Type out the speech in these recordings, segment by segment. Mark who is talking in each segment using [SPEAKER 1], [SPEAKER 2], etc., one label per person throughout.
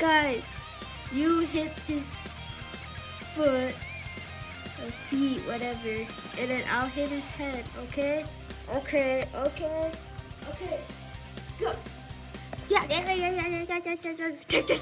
[SPEAKER 1] Guys, you hit his foot or feet, whatever, and then I'll hit his head, okay? Okay. Go. Yeah. Take this.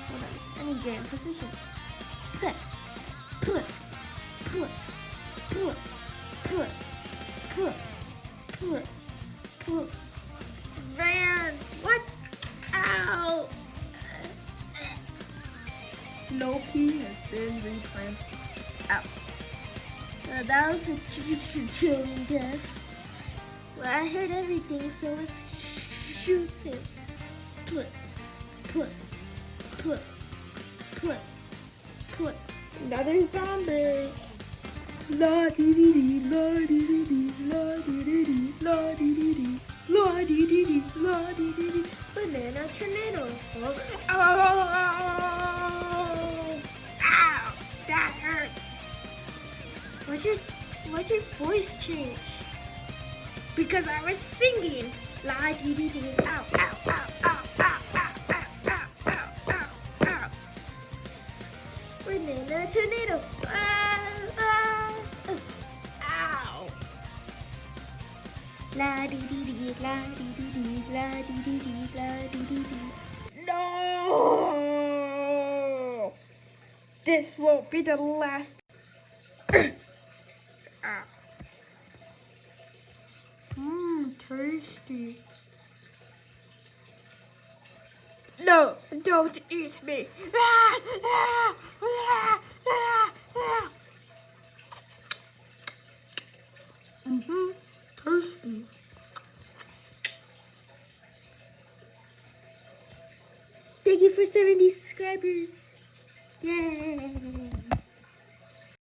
[SPEAKER 1] Hold on, I need to get in position. Put. Van, what? Ow! Snoopy has been replanted. Ow. That was a chilling death. Well, I heard everything, so let's shoot him. Put. Another zombie. La dee dee dee, la dee dee dee, la dee dee dee, la dee dee dee, la dee dee dee, la dee dee dee. Banana tornado. Oh. Ow! That hurts. Why'd your voice change? Because I was singing. La dee dee dee. Ow. Banana tornado. Ow. La dee dee dee, la dee dee dee, la dee dee dee, la dee dee dee. No! This won't be the last. Tasty. No, don't eat me. Tasty. Thank you for 70 subscribers. Yay.